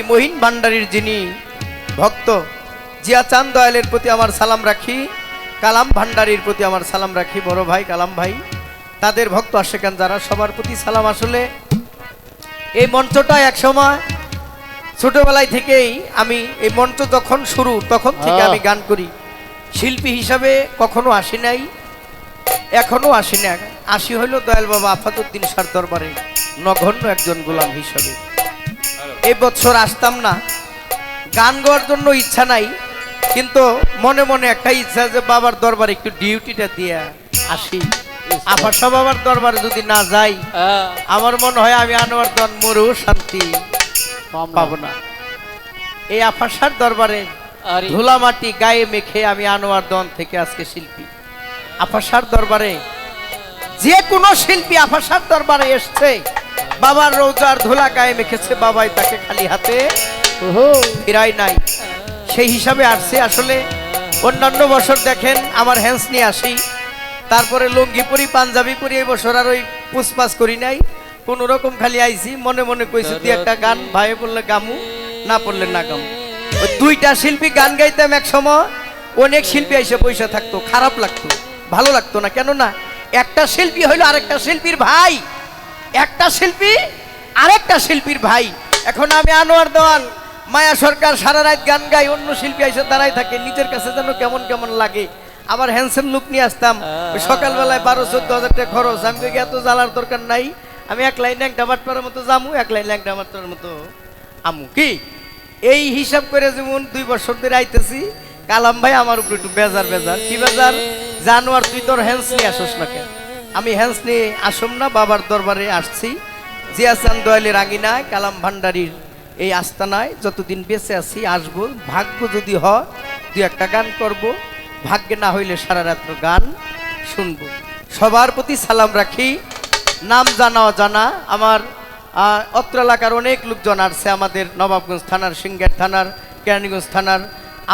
মহিন ভান্ডারীর যিনি ভক্ত জিয়া চাঁদ দয়ালের প্রতি আমার সালাম রাখি, কালাম ভান্ডারীর প্রতি আমার সালাম রাখি, বড় ভাই কালাম ভাই, তাদের ভক্ত আশেকান যারা সবার প্রতি সালাম। আসলে এই মঞ্চটা একসময় ছোটবেলায় থেকেই আমি এই মঞ্চ যখন শুরু তখন থেকে আমি গান করি, শিল্পী হিসাবে কখনো আসি নাই, এখনো আসি না। আসি হইল দয়াল বাবা আফাতুদ্দিন শাহর দরবারে নগণ্য একজন গোলাম হিসাবে। এই বছর আসতাম না, গান গাওয়ার জন্য ইচ্ছা নাই, কিন্তু মনে মনে একটা ইচ্ছা যে বাবার দরবারে একটু ডিউটিটা দিয়ে আসি। আফাশা বাবার দরবারে যদি না যাই আমার মনে হয় আমি আনোয়ার দন মরেও শান্তি পাবো না। এই আফাশার দরবারে ধুলা মাটি গায়ে মেখে আমি আনোয়ার দন থেকে আজকে শিল্পী। আফাশার দরবারে যে কোনো শিল্পী আফাশার দরবারে এসছে, বাবার রোজার ধুলা গায়ে মেখেছে, বাবাই তাকে খালি হাতে ফিরাই নাই, সেই হিসাবে আসছে। আসলে অন্যান্য বছর দেখেন আমার হ্যান্স নিয়ে আসি, তারপরে লুঙ্গি পরি পাঞ্জাবি পরি, এই বছর আর ওই পুষ্পাস করি নাই, কোন রকম খালি আইছি, মনে মনে কইছি তুই একটা গান ভাই পড়লে গামু, না পড়লে না গামু। ওই দুইটা শিল্পী গান গাইতাম এক সময়, অনেক শিল্পী এসে পয়সা থাকতো, খারাপ লাগতো, ভালো লাগতো না। কেন না, একটা শিল্পী হইলো আরেকটা শিল্পীর ভাই, একটা শিল্পী আরেকটা শিল্পীর ভাই। এখন আমি আনোয়ার দেওয়ান মায়া সরকার সারা রাত গান গাই, অন্য শিল্পী এসে দাঁড়াই থাকে, নিজের কাছে যেন কেমন কেমন লাগে। আবার হ্যান্ডসাম লুক নিয়ে আসতাম, সকালবেলায় 12-14 হাজার টাকা খরচ, আমি এত জ্বালার দরকার নাই, আমি এক লাইনে একটা বাটপাড়ার মতো জামু, এক লাইনে একটা বাটপাড়ার মতো আমু। কি এই হিসাব করে যেমন 2 বছর ধরে আইতেছি, কালাম ভাই আমার উপরে একটু বেজার বেজার। কি বেজার? জানোয়ার তুই তোর হ্যান্ডস নিয়ে আসোস না কেন? আমি হ্যান্ডস নিয়ে আসম না, বাবার দরবারে আসছি, জিয়া চাঁদ দয়ালের আঙিনায়, কালাম ভান্ডারীর এই আস্তানায় যতদিন বেঁচে আছি আসবো। ভাগ্য যদি হয় 2-1টা গান করব, ভাগ্যে না হইলে সারা রাত্র গান শুনবো। সবার প্রতি সালাম রাখি। নাম জানা অজানা আমার অত্র এলাকার অনেক লোকজন আসছে, আমাদের নবাবগঞ্জ থানার, সিংহের থানার, কেরানীগঞ্জ থানার,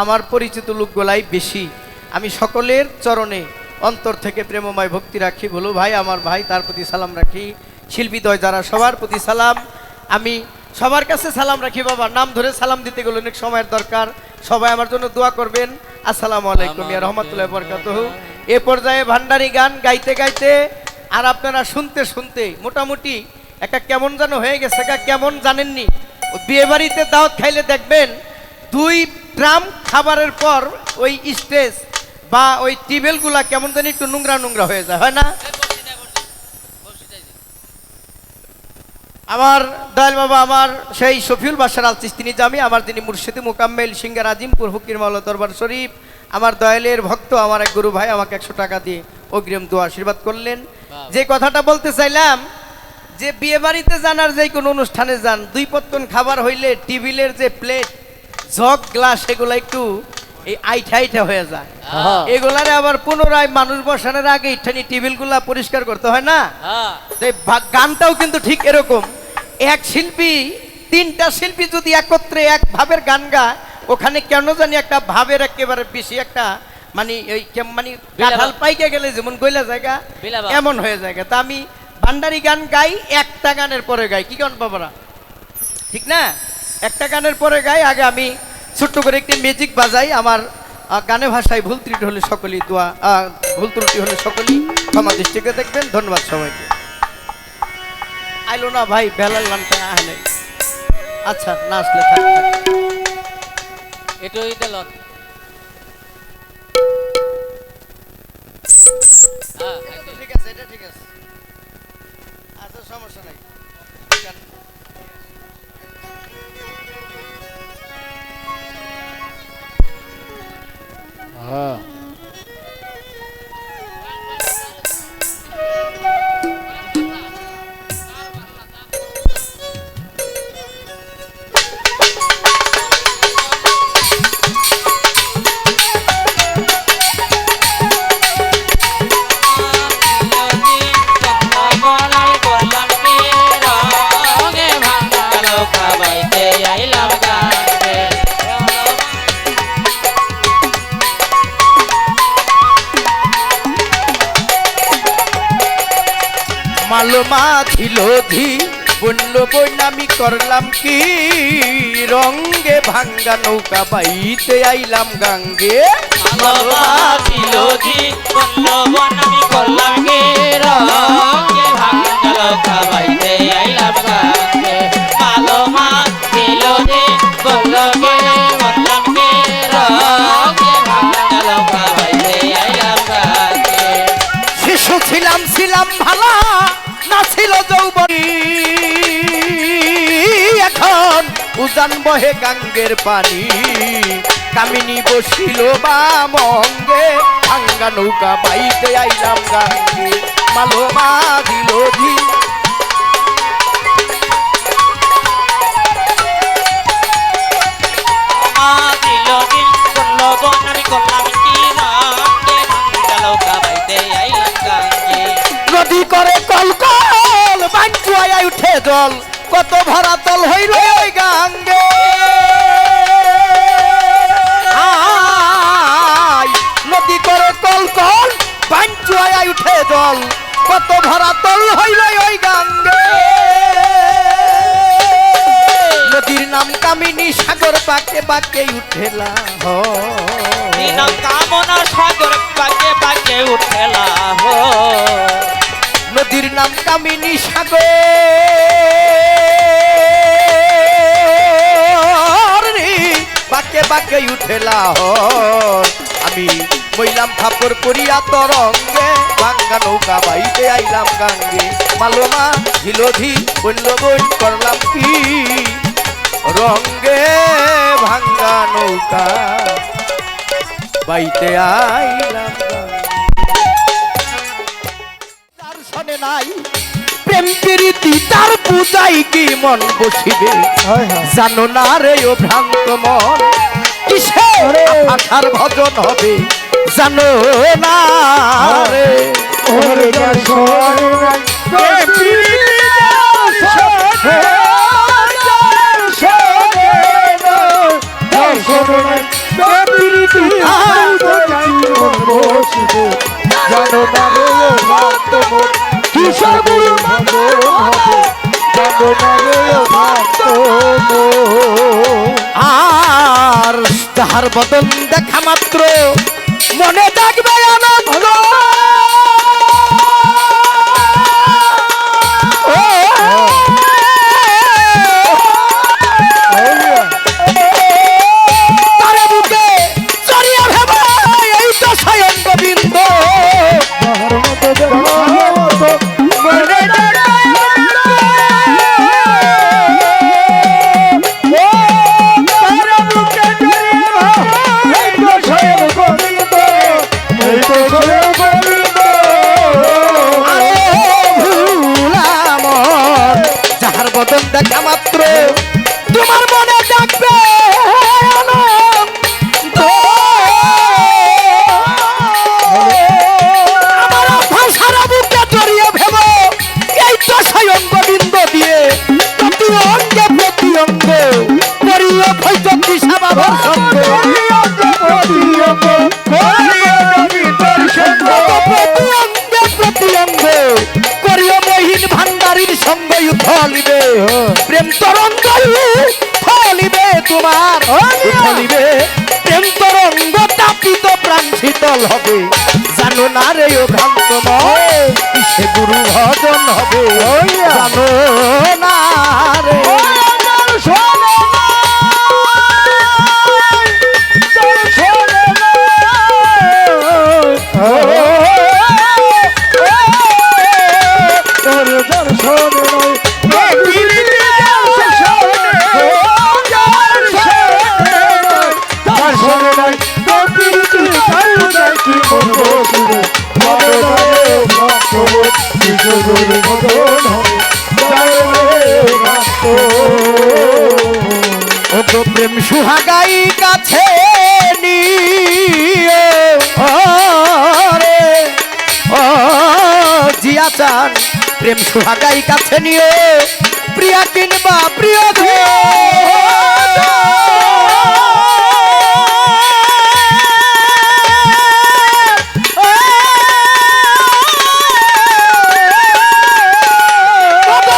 আমার পরিচিত লোকগুলাই বেশি। আমি সকলের চরণে অন্তর থেকে প্রেমময় ভক্তি রাখি। বলো ভাই আমার ভাই, তার প্রতি সালাম রাখি। শিল্পীদ্বয় যারা সবার প্রতি সালাম। আমি সবার কাছে সালাম রাখি। বাবা নাম ধরে সালাম দিতে গেলে অনেক সময়ের দরকার, সবাই আমার জন্য দোয়া করবেন। আসসালামু আলাইকুম ইয়া রাহমাতুল্লাহি ওয়া বারাকাতুহু। এ পর্যায়ে ভান্ডারি গান গাইতে গাইতে আর আপনারা শুনতে শুনতে মোটামুটি একটা কেমন যেন হয়ে গেছে, কেমন জানেননি, বিয়ে বাড়িতে দাওয়াত খাইলে দেখবেন 2 ড্রাম খাবারের পর ওই স্টেজ বা ওই টেবিলগুলা কেমন জানি একটু নোংরা নোংরা হয়ে যায়, হয় না? আমার দয়াল বাবা আমার সেই শফিউল বাশার আল চিশতি জামি, আমার যিনি মুর্শিদি মোকাম্মেল সিঙ্গার আজিমপুর ফকির মাওলা দরবার শরীফ, আমার দয়ালের ভক্ত, আমার এক গুরু ভাই আমাকে 100 টাকা দিয়ে অগ্রিম দোয়া আশীর্বাদ করলেন। যে কথাটা বলতে চাইলাম, যে বিয়ে বাড়িতে যান আর যে কোনো অনুষ্ঠানে যান, 2 পত্তন খাবার হইলে টেবিলের যে প্লেট জগ গ্লাস এগুলা একটু এই আইঠা হয়ে যায়, এগুলারে আবার পুনরায় মানুষ বসানোর আগে ইঠানি টেবিলগুলা পরিষ্কার করতে হয় না? গানটাও কিন্তু ঠিক এরকম। এক শিল্পী 3টা শিল্পী যদি একত্রে এক ভাবের গান গায়, ওখানে কেন জানি একটা ভাবের একেবারে বেশি একটা মানে ওই মানে কাঁঠাল পাইকে গেলে যেমন গইলা জায়গা এমন হয়ে যায়। তা আমি ভান্ডারি গান গাই, একটা গানের পরে গাই। কি গান বাবারা, ঠিক না? একটা গানের পরে গাই, আগে আমি ছোট্ট করে একটি মিউজিক বাজাই। আমার গানে ভাষায় ভুল ত্রুটি হলে সকলেই দোয়া, ভুল ত্রুটি হলে সকলেই ক্ষমা দৃষ্টিকে দেখবেন। ধন্যবাদ সবাইকে। আইলো না ভাই, বেলাল গানটা আহে। আচ্ছা না আসলে থাক এটাই দিলন। ঠিক আছে, এটা ঠিক আছে, আচ্ছা সমস্যা নাই। হ্যাঁ মালমা ছিল ধি বন্য বইন আমি করলাম কি রঙ্গে ভাঙ্গা নৌকা বাইতে আইলাম গাঙ্গে ভালোবাসিল জি বন্ধন আমি করলাম গে রঙে ভাঙা নৌকা বাইতে আইলাম গাঙ্গে ভালোবাসিল জি বলগে বললাম গে রঙে ভাঙা নৌকা বাইতে আইলাম গাঙ্গে শিশু ছিলাম ছিলাম ভালা না ছিল যৌবনী এখন উজান বহে গাঙ্গের পানি কামিনী বসিল বামঙ্গে ভাঙ্গা নৌকা বাইতে আইলাম গাঙ্গে মালোমা দিল ঝি দিল জি বন্ধন আমি করলাম কি রঙে ভাঙা নৌকা বাইতে আইলাম গাঙ্গে নদী করে কল কল বাঞ্চুয়ায় উঠে জল কত ভরা তল হইল ওই গাঙ্গে আয়, নদী করে কল কল বাঞ্চুয়ায় উঠে জল কত ভরা তল হইল ওই গাঙ্গে নদীর নাম কামিনী সাগর বাঁকে বাঁকে উঠেলা দিন কামনা সাগর পাকে পাকে উঠেলা হো নদীর নাম কামিনী সাগর রে, বাঁকে বাঁকে উঠেলা আমি বইলাম ফাপড় করিয়া তরঙ্গে ভাঙ্গা নৌকা বাইতে আইলাম গাঙ্গে মালোমা ঝিলধি বলল বই করলাম কি রঙ্গে ভাঙ্গা নৌকা বাইতে আইলাম গাঙ্গে তার শোনে নাই প্রেম প্রীতি তার পূজাই কি মন বসিবে জানো না রে ও ভ্রান্ত মন কিসে আশার ভজন হবে জানো না রে ওরে শোনে নাই প্রেম প্রীতি যার শোনে যার শোনে না যার শোনে নাই প্রেম প্রীতি আর বোঝাই মন বসিবে জানো না রে ও ভক্ত মন কিসের গুরু ভালো হবে জানো না রে ও ভক্ত মন আর তাহার বদন দেখা মাত্র মনে ডাকবে আনন্দ তারে বুকে চড়িয়া ভেবা এই তো স্বয়ং গোবিন্দ যাহার মতো যাহার মতো মনে যাহার বদন দেখা মাত্র তোমার মনে ডাকবে আনন্দ। আমার ভাষারা বুকে জড়িয়ে ভেব এই তো স্বয়ং গোবিন্দ দিয়ে প্রতি অঙ্গে প্রতি অঙ্গ করিও ভৈজতি সাবাভর সঙ্গ প্রতি অঙ্গে প্রতি অঙ্গ করিও মহিন ভান্ডারীর সঙ্গ ফলিবে প্রেম তরঙ্গ ফলিবে তোমার ফলিবে প্রেম তরঙ্গ তাপিত প্রাণ শীতল হবে জানো না রে ও ভ্রান্ত ময় কিসে গুরু ভজন হবে জানো না রে ওগো প্রেম সুহাগাই কাছে নিয়ে রে ও জিয়া চান প্রেম সুহাগাই কাছে নিয়ে প্রিয়া কিনবা প্রিয় ঘে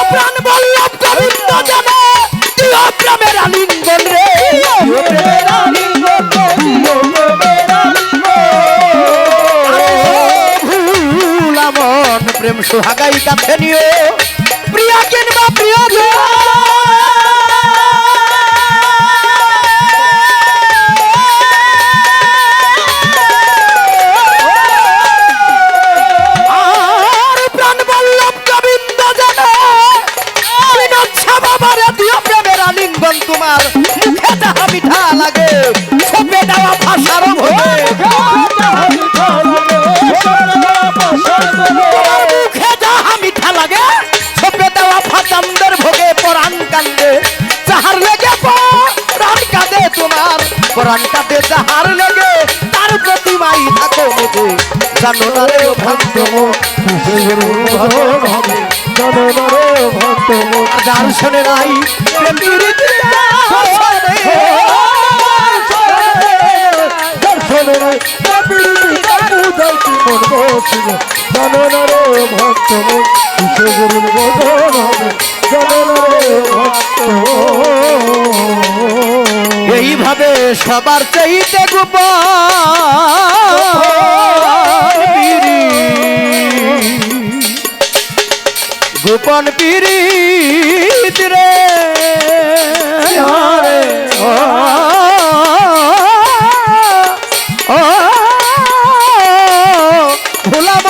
প্রাণ বল্লভ ভাগাই কাছে নিয়ে প্রিয়া কিংবা প্রিয় আর প্রাণ বল্লভ গোবিন্দ জানে বিনচ্ছা বাবারে দিও প্রেমের আলিঙ্গন তোমার মুখে যাহা মিঠা লাগে ছপে দেওয়া ভাষার ভোগে মুখে যাহা মিঠা লাগে ছপে দেওয়া ফাচান্দের ভোগে পরাণ কান্দে যাহার লেগে পরাণ কাঁদে তোমার পরাণ কাঁদে যাহার লেগে তার প্রতিমাই থাকো মুখে জানো না রে ভক্ত যার শোনে নাই প্রেম প্রীতি এইভাবে সবার চাইতে গোপন পীড়িত রে ভোলাব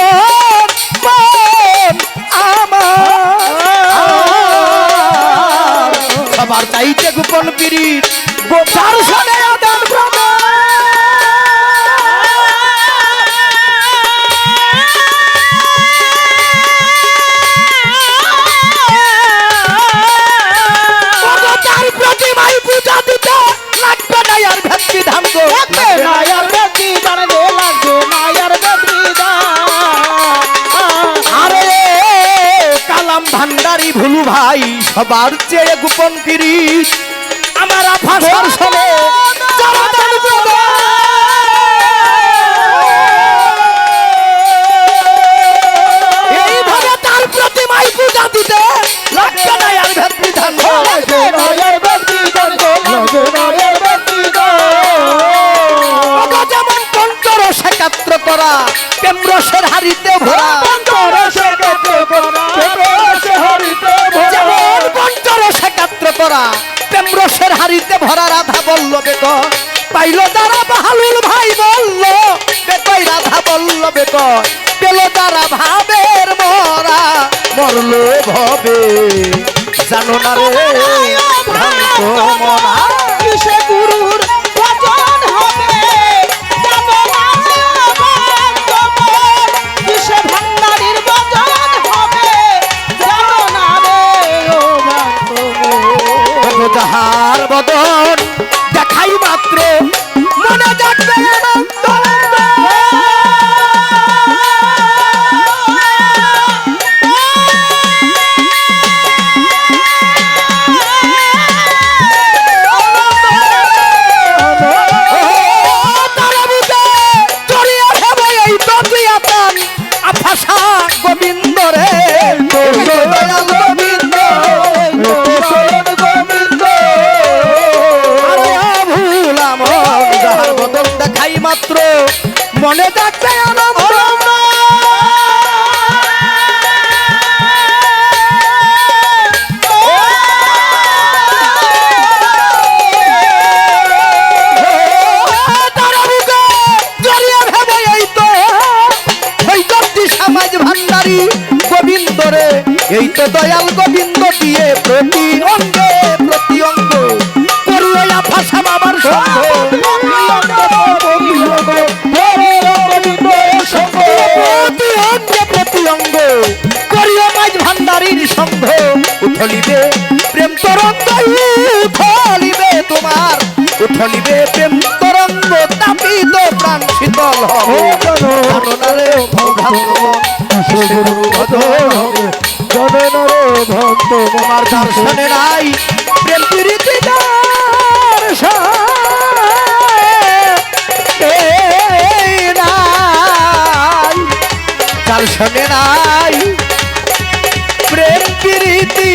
আমার সবার চাইতে গোপন পীড়িত গোপাল শোনে আদান প্রদান তার প্রতিমাই পূজা দিতে লাগবে না আর ভক্তি ধাম গো আরে কালাম ভান্ডারি ভুলু ভাই সবার চেয়ে গোপন পীড়িত আমার ভাষার শোনে এইভাবে তার প্রতিমাই পূজা দিতে লাগবে না আর ভক্তি ধাম যেমন পঞ্চরস একাত্র করা প্রেমরসের হাড়িতে ভরা যেমন পঞ্চরস একাত্র করা প্রেমরসের হাড়িতে ভরা রাধা বল্লভে পাইল তারা বাহালুল ভাই বলল বেকই রাধা বল্লভে পেল তারা ভাবের মরা মরল ভবে জানো না রে ভ্রান্ত মনা কিসে গুরুর ভজন হবে জানো না কিসে ভান্ডারির ভজন হবে জানো না রে ও যাহার বদন দেখাই মাত্র মনে যাচ্ছে আনন্দ গোবিন্দ রে গোবিন্দ ভুলাম যাহার বদল দেখাই মাত্র মনে যাচ্ছে আনন্দ গোবিন্দ রে এই তো দয়াল গোবিন্দ দিয়ে প্রতি অঙ্গে প্রতি অঙ্গ করিয়া ভাষা বাবার সঙ্গ প্রতি অঙ্গ করিয়া মাঝ ভান্ডারীর সঙ্গ উঠলিবে প্রেম তরঙ্গ উঠলিবে তোমার উঠলিবে প্রেম তরঙ্গ তাপিত প্রাণ শীতল হবে তোমার দর্শনে নাই প্রেম প্রীতি দর্শনে নাই প্রেম প্রীতি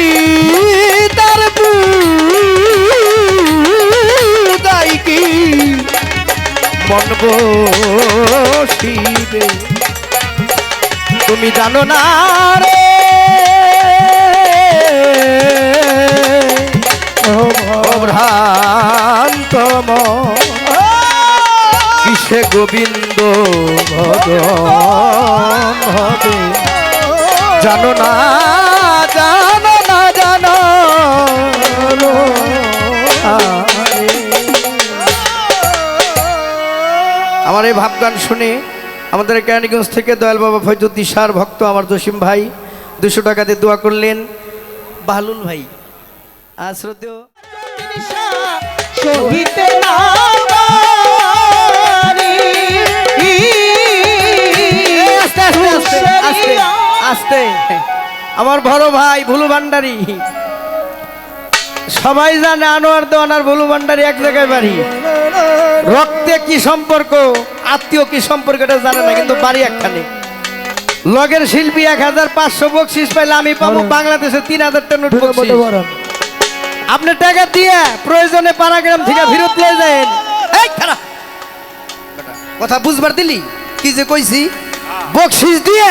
তার বুদাই কি মন বসিবে তুমি জানো না রে ও ভ্রান্ত মন, কিসে গোবিন্দ ভজন হবে, জানো না জানো না জানো আমার এই ভাবগান শুনে আমাদের কেরানীগঞ্জ থেকে দয়াল বাবা ফয়জুদ্দিশার ভক্ত আমার জসিম ভাই 200 টাকা দিয়ে দোয়া করলেন। বাহলুল ভাই শ্রদ্ধেয় সহিতে আস্তে আমার বড় ভাই ভুলু ভান্ডারী, সবাই জানে আনোয়ার দেওয়ান আর ভুলু ভান্ডারী এক জায়গায় বাড়ি, রক্তে কি সম্পর্ক আত্মীয় কি সম্পর্ক এটা জানে না, কিন্তু বাড়ি একখানে। লগের শিল্পী 1500 বকশিস পাইলে আমি পাবো বাংলাদেশে 3000 টা নোট বকশিস। আপনি টাকা দিয়ে প্রয়োজনে পাড়াগ্রাম থেকে ফেরত লয়ে যান। এই খারাপ কথা বুঝবার দিলি কি যে কইছি, বকশিস দিয়ে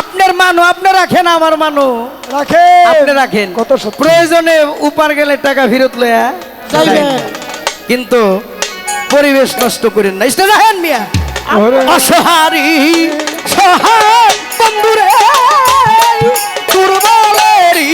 আপনার মানো আপনি রাখেন, আমার মানো রাখে আপনি রাখেন, কত সত্যি। প্রয়োজনে উপার গেলে টাকা ফেরত লয়া যাইবেন। কিন্তু পরিবেশ নষ্ট করেন না। ইসটা রাখেন মিয়া অসহারি সহায় বন্ধুরে দুর্বলেরই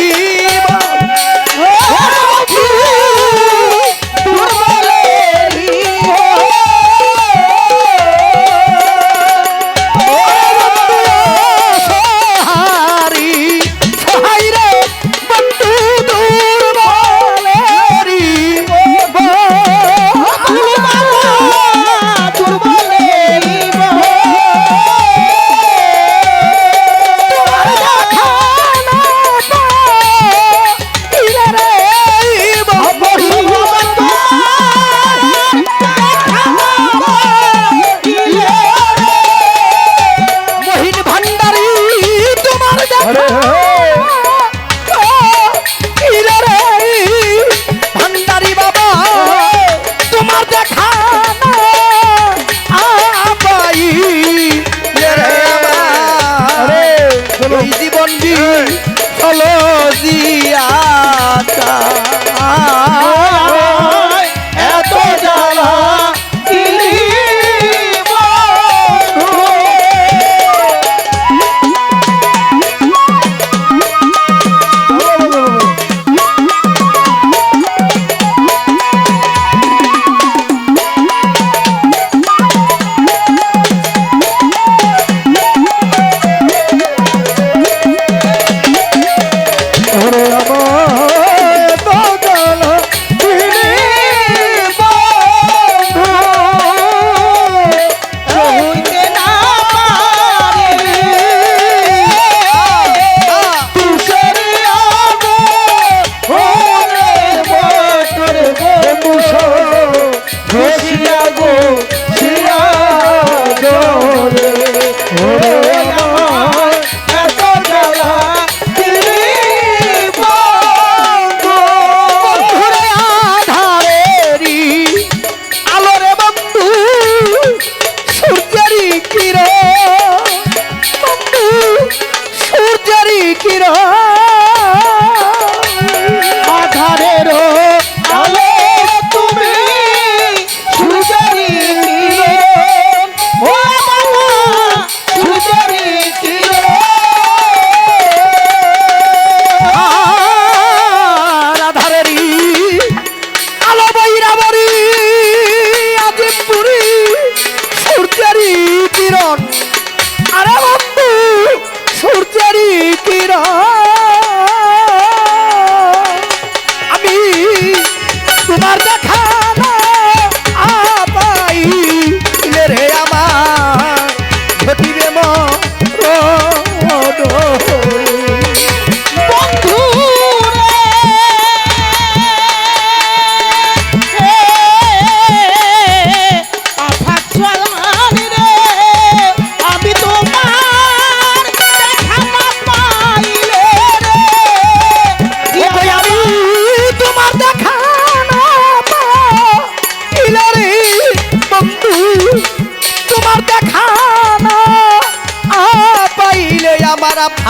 এত জ্বালা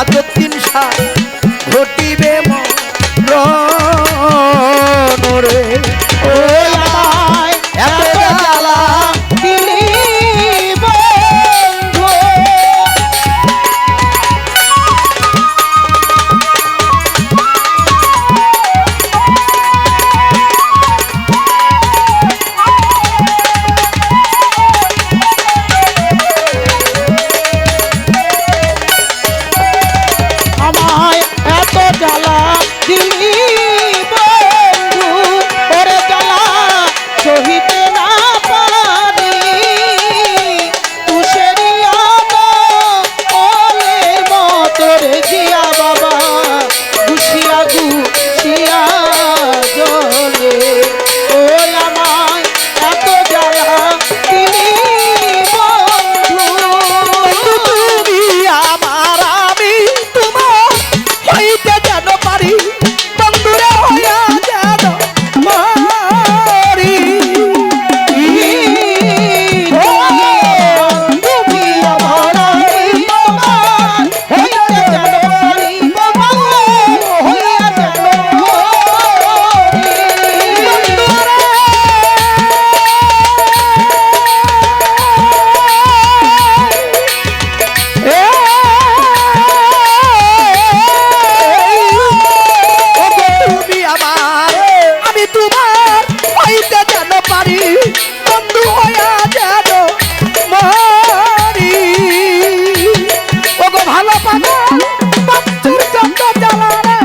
আফাজুদ্দিন শাহ ঘটিবে মরণ রে ও আমায় এত জ্বালা দিলি বন্ধু আমায় এত জ্বালা দিলি বন্ধু ওরে জ্বালা সহিতে না পারি তুষেরি ওলের মতর জিয়া বাবা গুছিয়া গুছিয়া জলে ও আমায় এত জ্বালা দিলি বন্ধু তুমি আমার আমি তোমার হইতে যেন পারি বন্ধুরে হইয়া যেন মরি তুমি আমার তোমার হইতে যেন পারি হইয়া যেন তুমি আমার আমি তোমার হইতে যেন পারি বন্ধু হইয়া যেন মরি ওগো ভালো পাগল বাচ্চুর চন্দ্র জ্বালা রে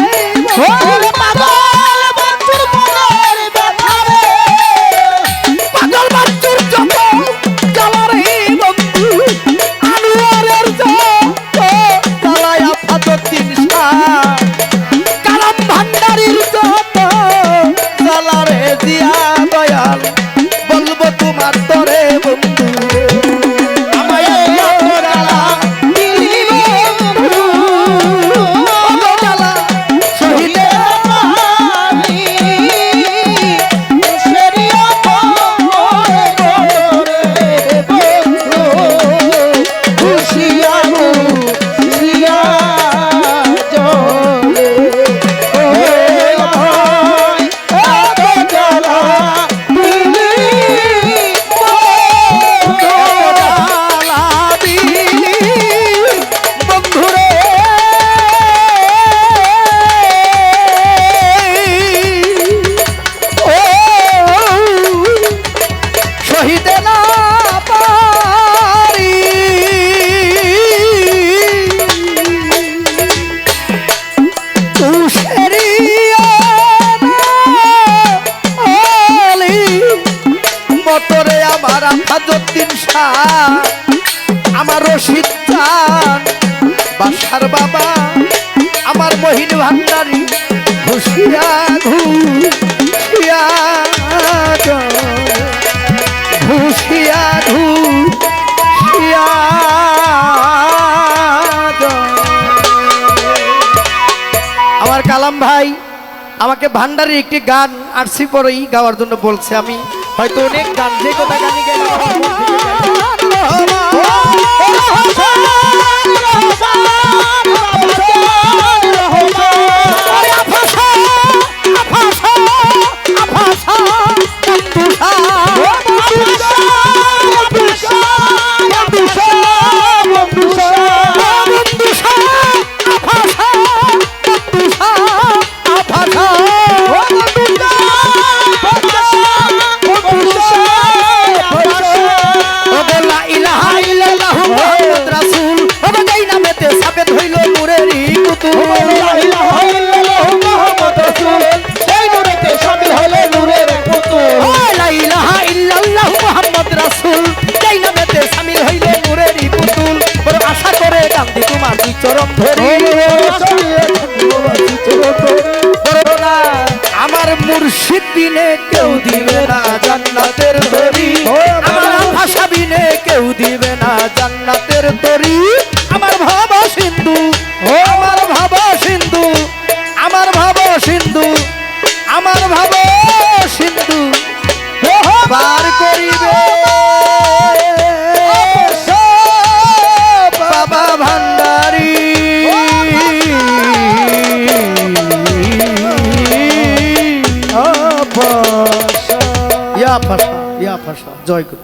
ওরে পাগল বাচ্চুর মনের ব্যথা রে পাগল বাচ্চুর চন্দ্র জ্বালা রে বন্ধু আনোয়ারের জ্বালায় আফাজুদ্দিন শাহ কালাম ভান্ডারির যত জ্বালা রে দিয়া দয়াল বলবো তোমার তরে বন্ধু আমায় এত জ্বালা দিলি বন্ধু ওগো জ্বালা শহীদে পারি তুষেরি ওলের বন্ধু খুশিয়া খুশিয়া জলে ও আমায় এত জ্বালা দিলি বন্ধু জ্বালা দিলি বন্ধুরে ও শহীদে না পারি তুষেরি আলি মতরে আমার আফাজুদ্দিন শাহ আমার রশিদ চান বাসার বাবা আমার মহিন ভান্ডারি ঘুষিয়া ঘুষিয়া ঘুষিয়া ঘুষিয়া আমার কালাম ভাই আমাকে ভান্ডারির একটি গান আরসি পরেই গাওয়ার জন্য বলছে আমি হয়তো অনেক গান যে কথা গানি গেলে চরম ধরি আমার মুর্শিদ বিনে কেউ দিবে না জান্নাতের তরি আমার ভাষা বিনে কেউ দিবে না জান্নাতের তরি আমার ভাব সিন্ধু আমার ভাব সিন্ধু আমার ভাব সিন্ধু আমার ভাব সিন্ধু পার করিবে বাবা ভান্ডারী ফাঁসা জয় গুরু।